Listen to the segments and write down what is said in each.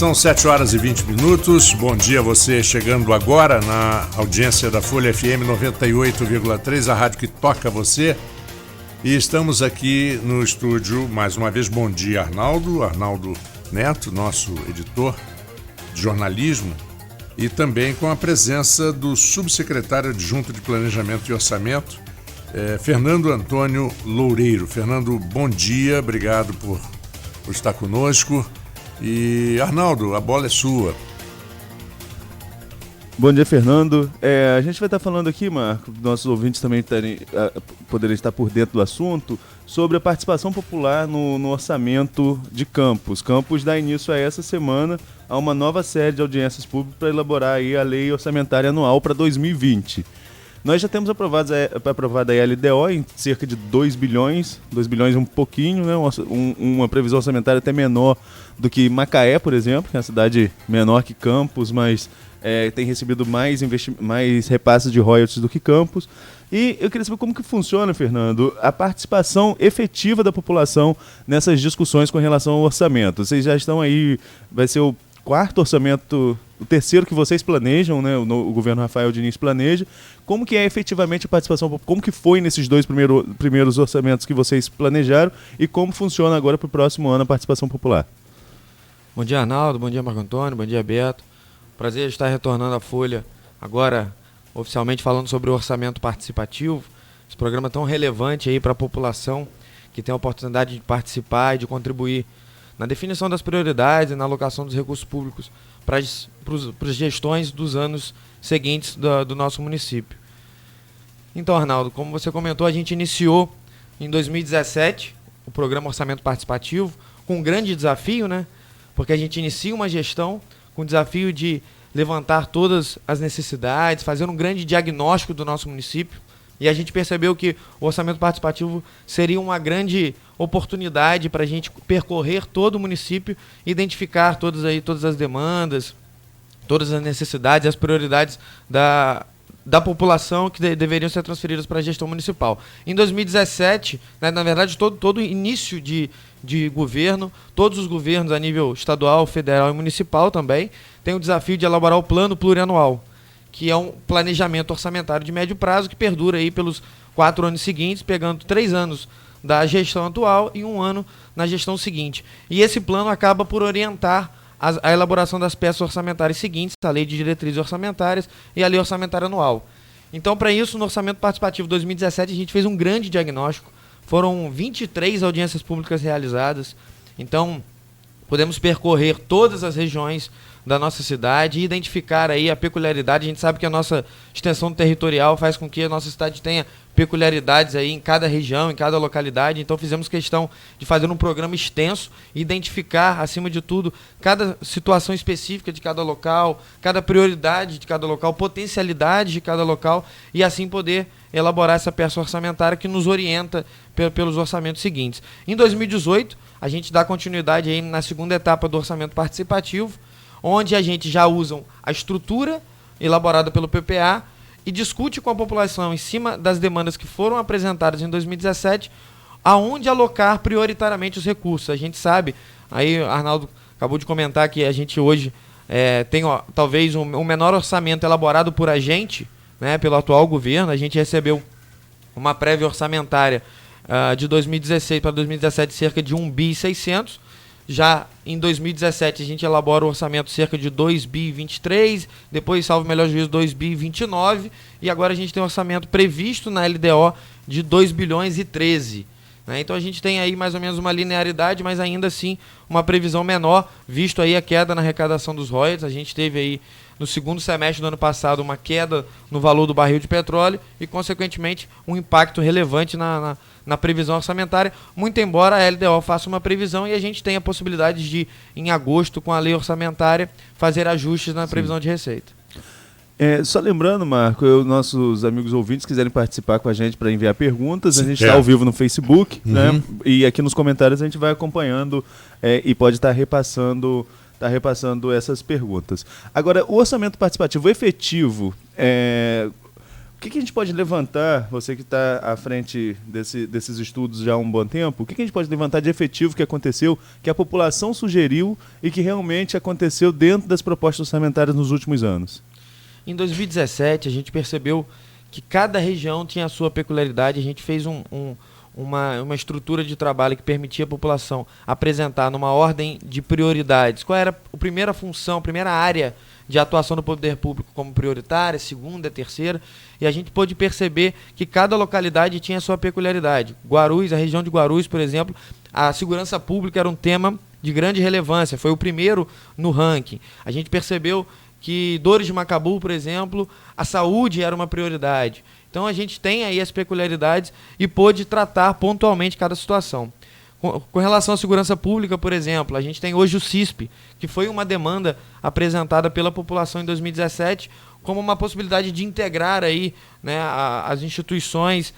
São 7 horas e 20 minutos. Bom dia a você chegando agora na audiência da Folha FM 98,3, a rádio que toca você. E estamos aqui no estúdio, mais uma vez, bom dia Arnaldo Neto, nosso editor de jornalismo, e também com a presença do subsecretário adjunto de Planejamento e Orçamento, Fernando Antônio Loureiro. Fernando, bom dia, obrigado por estar conosco. E Arnaldo, a bola é sua. Bom dia, Fernando. A gente vai estar falando aqui, Marco, nossos ouvintes também poderem estar por dentro do assunto, sobre a participação popular no orçamento de Campos. Campos dá início a essa semana a uma nova série de audiências públicas para elaborar aí a lei orçamentária anual para 2020. Nós já temos aprovada a LDO em cerca de 2 bilhões e um pouquinho, né? Uma previsão orçamentária até menor do que Macaé, por exemplo, que é uma cidade menor que Campos, mas tem recebido mais repasses de royalties do que Campos. E eu queria saber como que funciona, Fernando, a participação efetiva da população nessas discussões com relação ao orçamento. Vocês já estão aí, vai ser o quarto orçamento, o terceiro que vocês planejam, né? O governo Rafael Diniz planeja. Como que é efetivamente a participação? Como que foi nesses dois primeiros orçamentos que vocês planejaram e como funciona agora para o próximo ano a participação popular? Bom dia, Arnaldo. Bom dia, Marco Antônio. Bom dia, Beto. Prazer estar retornando à Folha agora, oficialmente falando sobre o orçamento participativo. Esse programa tão relevante aí para a população que tem a oportunidade de participar e de contribuir na definição das prioridades e na alocação dos recursos públicos para as gestões dos anos seguintes do nosso município. Então, Arnaldo, como você comentou, a gente iniciou em 2017 o programa Orçamento Participativo com um grande desafio, né? Porque a gente inicia uma gestão com o desafio de levantar todas as necessidades, fazer um grande diagnóstico do nosso município. E a gente percebeu que o orçamento participativo seria uma grande oportunidade para a gente percorrer todo o município, identificar todas as demandas, todas as necessidades, as prioridades da população que deveriam ser transferidas para a gestão municipal. Em 2017, né, na verdade, todo início de governo, todos os governos a nível estadual, federal e municipal também, têm o desafio de elaborar o plano plurianual, que é um planejamento orçamentário de médio prazo que perdura aí pelos 4 anos seguintes, pegando 3 anos da gestão atual e 1 ano na gestão seguinte. E esse plano acaba por orientar a elaboração das peças orçamentárias seguintes, a Lei de Diretrizes Orçamentárias e a Lei Orçamentária Anual. Então, para isso, no Orçamento Participativo 2017, a gente fez um grande diagnóstico. Foram 23 audiências públicas realizadas. Então, podemos percorrer todas as regiões da nossa cidade e identificar aí a peculiaridade. A gente sabe que a nossa extensão territorial faz com que a nossa cidade tenha peculiaridades aí em cada região, em cada localidade. Então fizemos questão de fazer um programa extenso e identificar, acima de tudo, cada situação específica de cada local, cada prioridade de cada local, potencialidade de cada local e assim poder elaborar essa peça orçamentária que nos orienta pelos orçamentos seguintes. Em 2018, a gente dá continuidade aí na segunda etapa do orçamento participativo, onde a gente já usa a estrutura elaborada pelo PPA e discute com a população em cima das demandas que foram apresentadas em 2017, aonde alocar prioritariamente os recursos. A gente sabe, aí o Arnaldo acabou de comentar que a gente hoje tem talvez um menor orçamento elaborado por a gente, né, pelo atual governo. A gente recebeu uma prévia orçamentária de 2016 para 2017 cerca de 1 bi 600. Já em 2017 a gente elabora o orçamento cerca de 2 bi 23, depois, salvo o melhor juízo, 2 bi 29, e agora a gente tem um orçamento previsto na LDO de 2 bilhões e 13. Né? Então a gente tem aí mais ou menos uma linearidade, mas ainda assim uma previsão menor, visto aí a queda na arrecadação dos royalties. A gente teve aí no segundo semestre do ano passado uma queda no valor do barril de petróleo e, consequentemente, um impacto relevante na previsão orçamentária, muito embora a LDO faça uma previsão e a gente tenha a possibilidade de, em agosto, com a lei orçamentária, fazer ajustes na previsão de receita. Só lembrando, Marco, nossos amigos ouvintes quiserem participar com a gente para enviar perguntas, a gente está ao vivo no Facebook, né? E aqui nos comentários a gente vai acompanhando e pode estar repassando essas perguntas. Agora, o orçamento participativo efetivo, que a gente pode levantar, você que está à frente desses estudos já há um bom tempo, o que a gente pode levantar de efetivo que aconteceu, que a população sugeriu e que realmente aconteceu dentro das propostas orçamentárias nos últimos anos? Em 2017, a gente percebeu que cada região tinha a sua peculiaridade. A gente fez uma estrutura de trabalho que permitia a população apresentar numa ordem de prioridades qual era a primeira função, a primeira área de atuação do poder público como prioritária, segunda, terceira, e a gente pôde perceber que cada localidade tinha a sua peculiaridade. Guarulhos, a região de Guarulhos, por exemplo, a segurança pública era um tema de grande relevância, foi o primeiro no ranking. A gente percebeu que Dores de Macabu, por exemplo, a saúde era uma prioridade. Então a gente tem aí as peculiaridades e pôde tratar pontualmente cada situação. Com relação à segurança pública, por exemplo, a gente tem hoje o CISP, que foi uma demanda apresentada pela população em 2017 como uma possibilidade de integrar aí, né, as instituições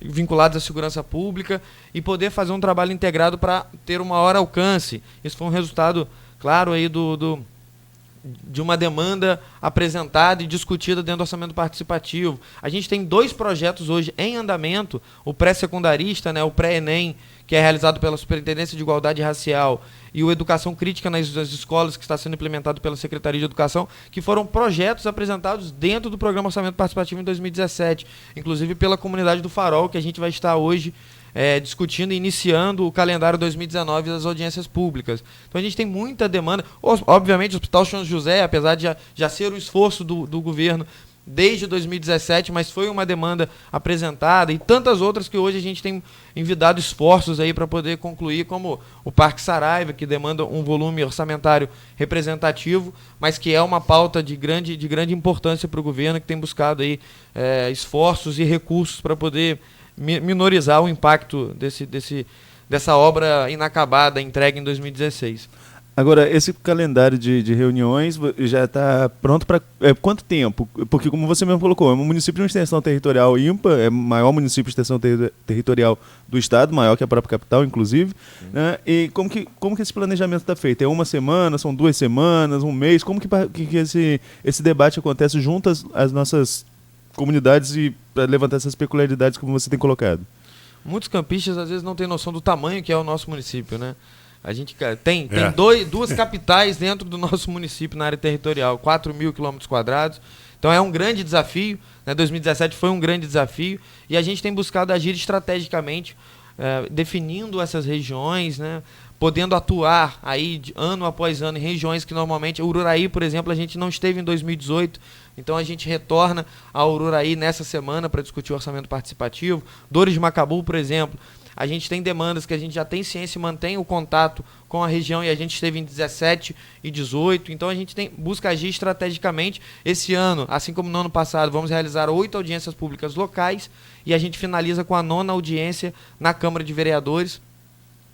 vinculadas à segurança pública e poder fazer um trabalho integrado para ter um maior alcance. Isso foi um resultado, claro, aí de uma demanda apresentada e discutida dentro do orçamento participativo. A gente tem 2 projetos hoje em andamento, o pré-secundarista, né, o pré-ENEM, que é realizado pela Superintendência de Igualdade Racial, e o Educação Crítica nas Escolas, que está sendo implementado pela Secretaria de Educação, que foram projetos apresentados dentro do Programa Orçamento Participativo em 2017, inclusive pela comunidade do Farol, que a gente vai estar hoje discutindo e iniciando o calendário 2019 das audiências públicas. Então a gente tem muita demanda. Obviamente o Hospital São José, apesar de já ser um esforço do governo desde 2017, mas foi uma demanda apresentada, e tantas outras que hoje a gente tem envidado esforços aí para poder concluir, como o Parque Saraiva, que demanda um volume orçamentário representativo, mas que é uma pauta de grande importância para o governo, que tem buscado aí esforços e recursos para poder minorizar o impacto dessa obra inacabada entregue em 2016. Agora, esse calendário de reuniões já está pronto para quanto tempo? Porque, como você mesmo colocou, é um município de uma extensão territorial ímpar, é o maior município de extensão territorial do estado, maior que a própria capital, inclusive. Né? E como que esse planejamento está feito? É uma semana, são 2 semanas, um mês? Como que esse debate acontece junto às nossas comunidades e para levantar essas peculiaridades como você tem colocado? Muitos campistas, às vezes, não têm noção do tamanho que é o nosso município, né? A gente tem 2 capitais dentro do nosso município na área territorial, 4.000 km². Então é um grande desafio, né? 2017 foi um grande desafio e a gente tem buscado agir estrategicamente, definindo essas regiões, né? Podendo atuar aí ano após ano em regiões que normalmente... Ururaí, por exemplo, a gente não esteve em 2018, então a gente retorna a Ururaí nessa semana para discutir o orçamento participativo. Dores de Macabu, por exemplo, a gente tem demandas que a gente já tem ciência e mantém o contato com a região, e a gente esteve em 17 e 18, então a gente busca agir estrategicamente. Esse ano, assim como no ano passado, vamos realizar 8 audiências públicas locais e a gente finaliza com a 9ª audiência na Câmara de Vereadores.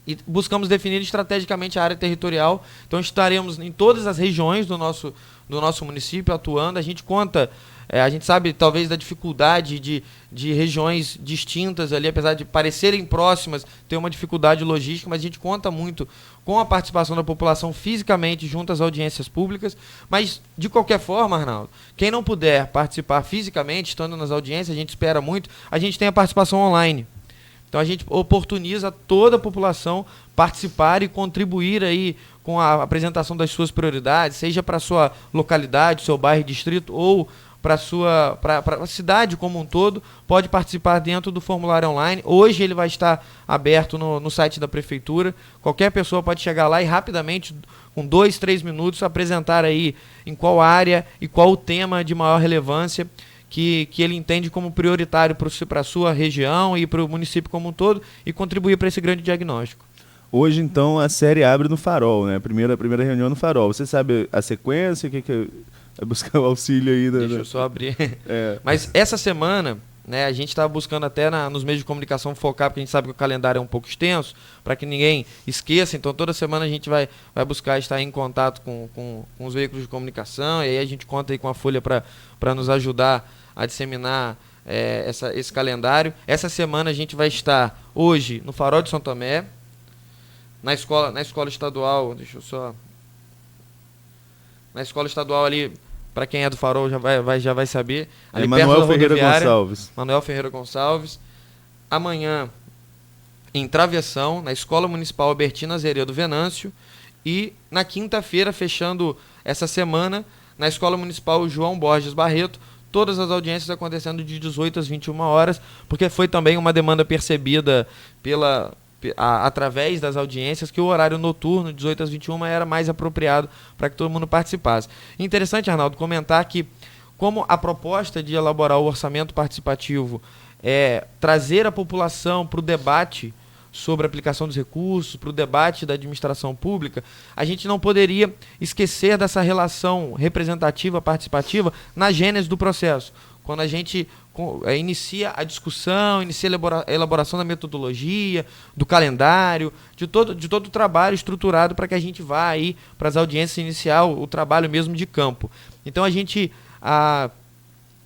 E buscamos definir estrategicamente a área territorial, então estaremos em todas as regiões do nosso município atuando. A gente conta, a gente sabe talvez da dificuldade de regiões distintas ali, apesar de parecerem próximas, ter uma dificuldade logística, mas a gente conta muito com a participação da população fisicamente junto às audiências públicas. Mas, de qualquer forma, Arnaldo, quem não puder participar fisicamente, estando nas audiências, a gente espera muito, a gente tem a participação online. Então a gente oportuniza toda a população participar e contribuir aí com a apresentação das suas prioridades, seja para a sua localidade, seu bairro, distrito, ou para a cidade como um todo. Pode participar dentro do formulário online. Hoje ele vai estar aberto no site da prefeitura. Qualquer pessoa pode chegar lá e rapidamente, com 2, 3 minutos, apresentar aí em qual área e qual o tema de maior relevância que ele entende como prioritário para a sua região e para o município como um todo, e contribuir para esse grande diagnóstico. Hoje, então, a série abre no Farol, né? A primeira reunião no Farol. Você sabe a sequência? O que é buscar o auxílio aí? Deixa eu só abrir. Mas essa semana, né, a gente está buscando até nos meios de comunicação focar, porque a gente sabe que o calendário é um pouco extenso, para que ninguém esqueça. Então, toda semana a gente vai buscar estar em contato com os veículos de comunicação, e aí a gente conta aí com a Folha para nos ajudar a disseminar esse calendário. Essa semana a gente vai estar hoje no Farol de São Tomé, na escola estadual, na escola estadual ali para quem é do Farol já vai saber. Ali Manuel Ferreira Gonçalves. Manuel Ferreira Gonçalves. Amanhã, em Travessão, na Escola Municipal Albertina Azeredo Venâncio. E na quinta-feira, fechando essa semana, na Escola Municipal João Borges Barreto, todas as audiências acontecendo de 18 às 21 horas, porque foi também uma demanda percebida através das audiências que o horário noturno, 18 às 21, era mais apropriado para que todo mundo participasse. Interessante, Arnaldo, comentar que, como a proposta de elaborar o orçamento participativo é trazer a população para o debate sobre a aplicação dos recursos, para o debate da administração pública, a gente não poderia esquecer dessa relação representativa, participativa, na gênese do processo. Quando a gente inicia a discussão, inicia a elaboração da metodologia, do calendário, de todo o trabalho estruturado para que a gente vá aí para as audiências iniciar o trabalho mesmo de campo. Então a gente, há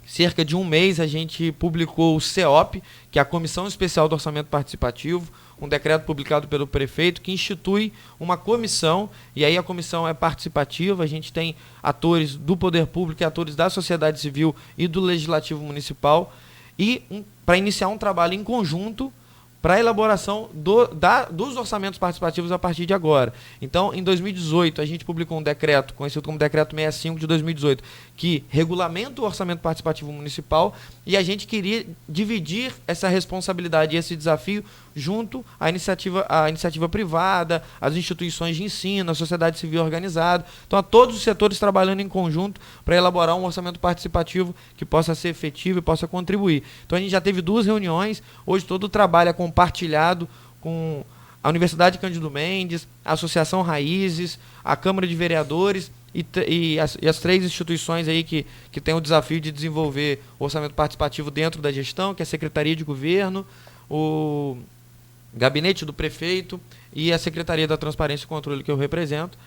cerca de um mês, a gente publicou o CEOP, que é a Comissão Especial do Orçamento Participativo, um decreto publicado pelo prefeito que institui uma comissão, e aí a comissão é participativa, a gente tem atores do poder público e atores da sociedade civil e do legislativo municipal, e para iniciar um trabalho em conjunto para a elaboração dos orçamentos participativos a partir de agora. Então, em 2018, a gente publicou um decreto, conhecido como Decreto 65 de 2018, que regulamenta o orçamento participativo municipal, e a gente queria dividir essa responsabilidade e esse desafio junto à iniciativa privada, às instituições de ensino, à sociedade civil organizada, então a todos os setores trabalhando em conjunto para elaborar um orçamento participativo que possa ser efetivo e possa contribuir. Então a gente já teve 2 reuniões, hoje todo o trabalho é compartilhado com a Universidade Cândido Mendes, a Associação Raízes, a Câmara de Vereadores e as 3 instituições aí que têm o desafio de desenvolver o orçamento participativo dentro da gestão, que é a Secretaria de Governo, o Gabinete do Prefeito e a Secretaria da Transparência e Controle, que eu represento,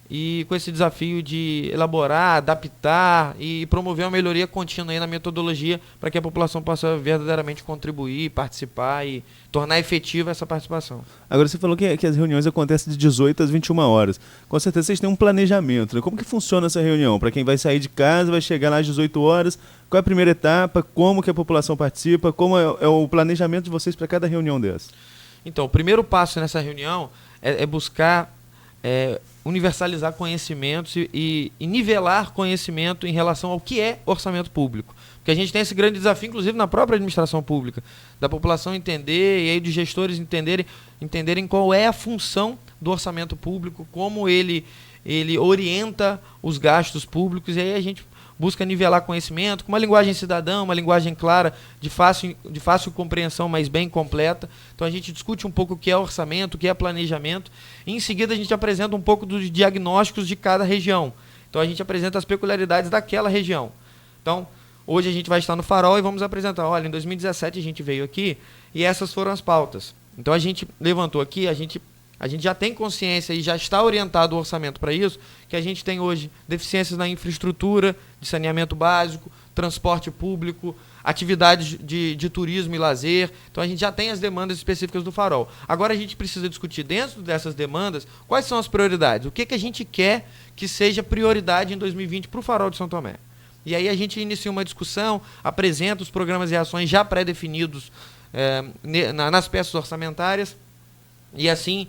e com esse desafio de elaborar, adaptar e promover uma melhoria contínua aí na metodologia para que a população possa verdadeiramente contribuir, participar e tornar efetiva essa participação. Agora, você falou que as reuniões acontecem de 18 às 21 horas. Com certeza vocês têm um planejamento, né? Como que funciona essa reunião? Para quem vai sair de casa, vai chegar lá às 18 horas, qual é a primeira etapa, como que a população participa, como é o planejamento de vocês para cada reunião dessa? Então, o primeiro passo nessa reunião é buscar universalizar conhecimentos e nivelar conhecimento em relação ao que é orçamento público. Porque a gente tem esse grande desafio, inclusive na própria administração pública, da população entender e aí dos gestores entenderem qual é a função do orçamento público, como ele orienta os gastos públicos, e aí a gente busca nivelar conhecimento com uma linguagem cidadã, uma linguagem clara, de fácil compreensão, mas bem completa. Então a gente discute um pouco o que é orçamento, o que é planejamento, e em seguida a gente apresenta um pouco dos diagnósticos de cada região. Então a gente apresenta as peculiaridades daquela região. Então, hoje a gente vai estar no Farol e vamos apresentar, olha, em 2017 a gente veio aqui e essas foram as pautas. Então a gente levantou aqui, a gente já tem consciência e já está orientado o orçamento para isso, que a gente tem hoje deficiências na infraestrutura, de saneamento básico, transporte público, atividades de turismo e lazer. Então a gente já tem as demandas específicas do Farol. Agora a gente precisa discutir dentro dessas demandas quais são as prioridades, o que a gente quer que seja prioridade em 2020 para o Farol de São Tomé. E aí a gente inicia uma discussão, apresenta os programas e ações já pré-definidos nas peças orçamentárias, e assim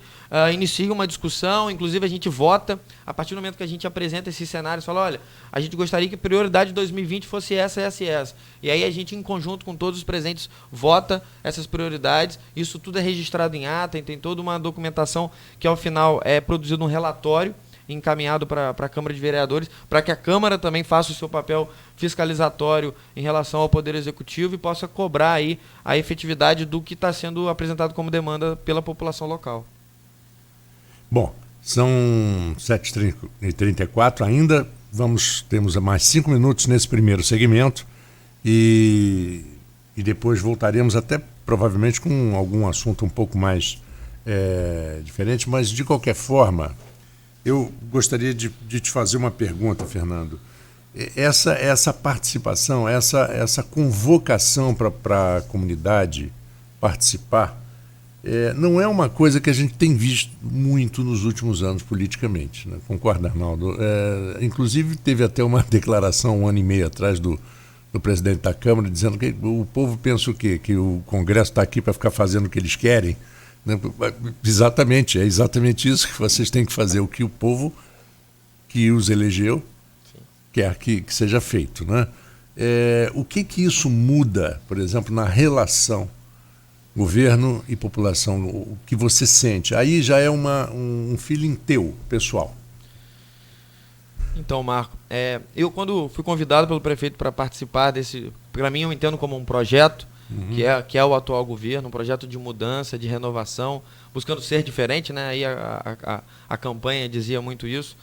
inicia uma discussão, inclusive a gente vota, a partir do momento que a gente apresenta esses cenários, fala, olha, a gente gostaria que a prioridade de 2020 fosse essa, essa e essa. E aí a gente, em conjunto com todos os presentes, vota essas prioridades, isso tudo é registrado em ata, e tem toda uma documentação que ao final é produzido um relatório, encaminhado para a Câmara de Vereadores, para que a Câmara também faça o seu papel fiscalizatório em relação ao Poder Executivo e possa cobrar aí a efetividade do que está sendo apresentado como demanda pela população local. Bom, são 7h34 ainda, temos mais 5 minutos nesse primeiro segmento e depois voltaremos até provavelmente com algum assunto um pouco mais diferente, mas de qualquer forma, eu gostaria de te fazer uma pergunta, Fernando. Essa participação, essa convocação para a comunidade participar, não é uma coisa que a gente tem visto muito nos últimos anos politicamente, né? Concorda, Arnaldo? Inclusive teve até uma declaração 1 ano e meio atrás do presidente da Câmara dizendo que o povo pensa o quê? Que o Congresso está aqui para ficar fazendo o que eles querem, né? Exatamente, é exatamente isso que vocês têm que fazer, o que o povo que os elegeu quer que seja feito, né? O que isso muda, por exemplo, na relação governo e população, o que você sente? Aí já é um feeling teu, pessoal. Então, Marco, eu quando fui convidado pelo prefeito para participar desse, para mim eu entendo como um projeto, que é o atual governo, um projeto de mudança, de renovação, buscando ser diferente, né? Aí a campanha dizia muito isso.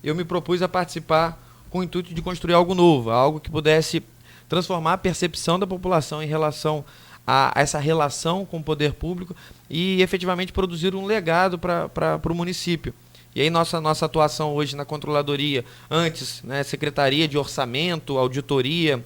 Eu me propus a participar com o intuito de construir algo novo, algo que pudesse transformar a percepção da população em relação a essa relação com o poder público e efetivamente produzir um legado para o município. E aí nossa atuação hoje na controladoria, antes, né, Secretaria de Orçamento, Auditoria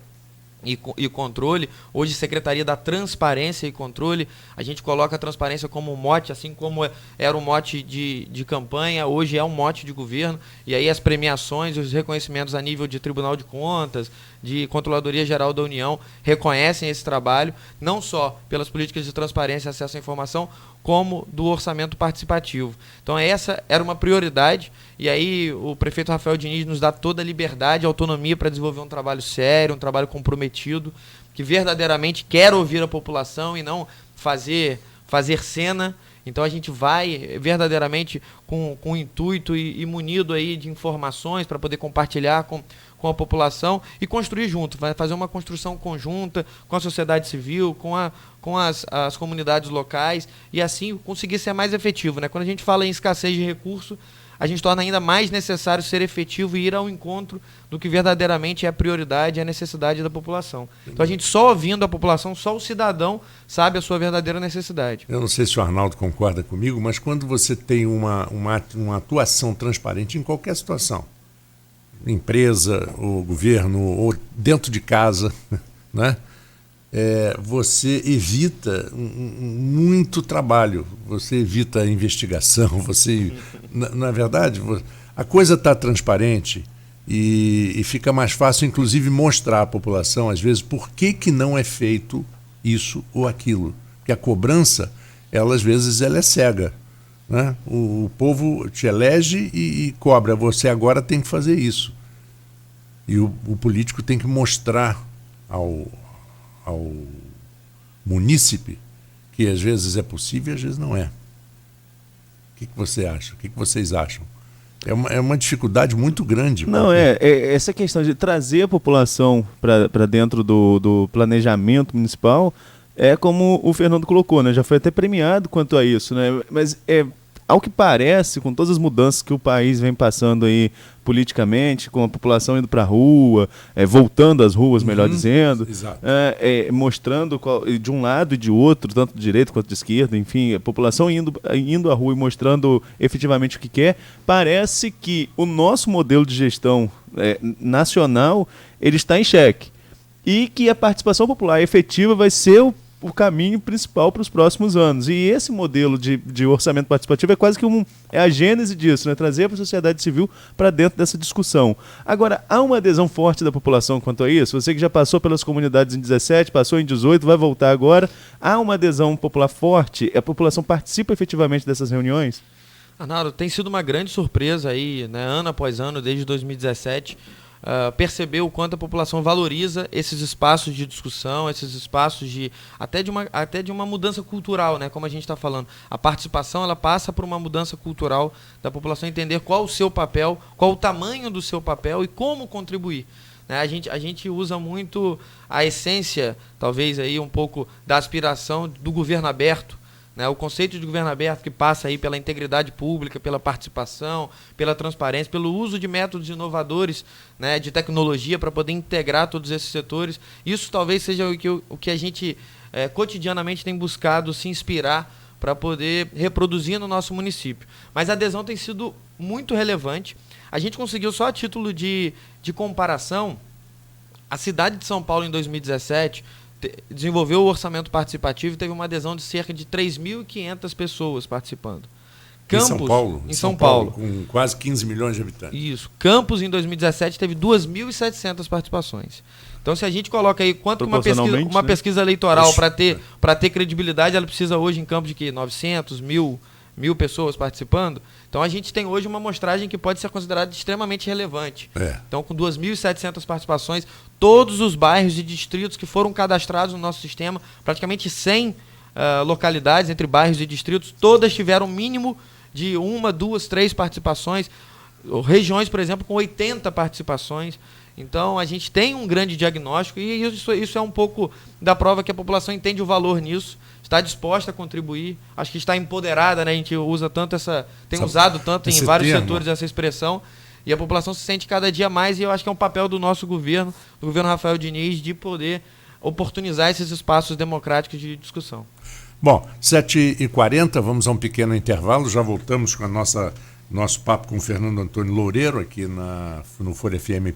e Controle, hoje Secretaria da Transparência e Controle, a gente coloca a transparência como um mote, assim como era um mote de campanha, hoje é um mote de governo, e aí as premiações, os reconhecimentos a nível de Tribunal de Contas, de Controladoria Geral da União, reconhecem esse trabalho, não só pelas políticas de transparência e acesso à informação, como do orçamento participativo. Então essa era uma prioridade, e aí o prefeito Rafael Diniz nos dá toda a liberdade e autonomia para desenvolver um trabalho sério, um trabalho comprometido, que verdadeiramente quer ouvir a população e não fazer cena. Então a gente vai verdadeiramente com o intuito e munido aí de informações para poder compartilhar com a população e construir junto, vai fazer uma construção conjunta com a sociedade civil, com as comunidades locais e assim conseguir ser mais efetivo, né? Quando a gente fala em escassez de recurso, a gente torna ainda mais necessário ser efetivo e ir ao encontro do que verdadeiramente é a prioridade e a necessidade da população. Então a gente só ouvindo a população, só o cidadão sabe a sua verdadeira necessidade. Eu não sei se o Arnaldo concorda comigo, mas quando você tem uma atuação transparente em qualquer situação, empresa, ou governo, ou dentro de casa, né? Você evita muito trabalho, você evita a investigação, na verdade, a coisa está transparente e fica mais fácil, inclusive, mostrar à população, às vezes, por que não é feito isso ou aquilo. Porque a cobrança, às vezes, ela é cega, né? O povo te elege e cobra, você agora tem que fazer isso. E o político tem que mostrar ao munícipe que às vezes é possível e às vezes não é. O que você acha? O que vocês acham? É uma dificuldade muito grande. Não, essa questão de trazer a população para dentro do planejamento municipal é como o Fernando colocou, né? Já foi até premiado quanto a isso, né? Mas ao que parece, com todas as mudanças que o país vem passando aí politicamente, com a população indo para a rua, voltando às ruas, melhor dizendo, mostrando de um lado e de outro, tanto de direita quanto de esquerda, enfim, a população indo à rua e mostrando efetivamente o que quer, parece que o nosso modelo de gestão nacional ele está em xeque e que a participação popular efetiva vai ser o caminho principal para os próximos anos. E esse modelo de orçamento participativo é quase que a gênese disso, né? Trazer a sociedade civil para dentro dessa discussão. Agora, há uma adesão forte da população quanto a isso? Você que já passou pelas comunidades em 17, passou em 18, vai voltar agora. Há uma adesão popular forte? A população participa efetivamente dessas reuniões? Arnaldo, tem sido uma grande surpresa aí, né? Ano após ano, desde 2017, perceber o quanto a população valoriza esses espaços de discussão, esses espaços até de uma mudança cultural, né? Como a gente está falando. A participação ela passa por uma mudança cultural da população entender qual o seu papel, qual o tamanho do seu papel e como contribuir. Né? A gente usa muito a essência, talvez aí um pouco da aspiração do governo aberto, né? O conceito de governo aberto que passa aí pela integridade pública, pela participação, pela transparência, pelo uso de métodos inovadores, né, de tecnologia para poder integrar todos esses setores. Isso talvez seja o que a gente cotidianamente tem buscado se inspirar para poder reproduzir no nosso município. Mas a adesão tem sido muito relevante. A gente conseguiu, só a título de comparação, a cidade de São Paulo em 2017 desenvolveu o orçamento participativo e teve uma adesão de cerca de 3.500 pessoas participando. Campos, em São Paulo, com quase 15 milhões de habitantes. Isso. Campos, em 2017, teve 2.700 participações. Então, se a gente coloca aí quanto uma pesquisa eleitoral para ter credibilidade, ela precisa hoje em Campos de que 900, 1.000 pessoas participando. Então, a gente tem hoje uma amostragem que pode ser considerada extremamente relevante. Então, com 2.700 participações, todos os bairros e distritos que foram cadastrados no nosso sistema, praticamente 100 localidades entre bairros e distritos, todas tiveram mínimo de 1, 2, 3 participações. Regiões, por exemplo, com 80 participações. Então, a gente tem um grande diagnóstico e isso é um pouco da prova que a população entende o valor nisso, está disposta a contribuir, acho que está empoderada, né? A gente usa tanto usado tanto em vários setores essa expressão, e a população se sente cada dia mais, e eu acho que é um papel do nosso governo, do governo Rafael Diniz, de poder oportunizar esses espaços democráticos de discussão. Bom, 7h40, vamos a um pequeno intervalo, já voltamos com nosso papo com o Fernando Antônio Loureiro aqui no Folha FM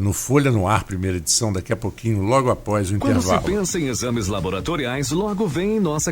no Folha no Ar, primeira edição, daqui a pouquinho, logo após o intervalo. Quando se pensa em exames laboratoriais, logo vem em nossa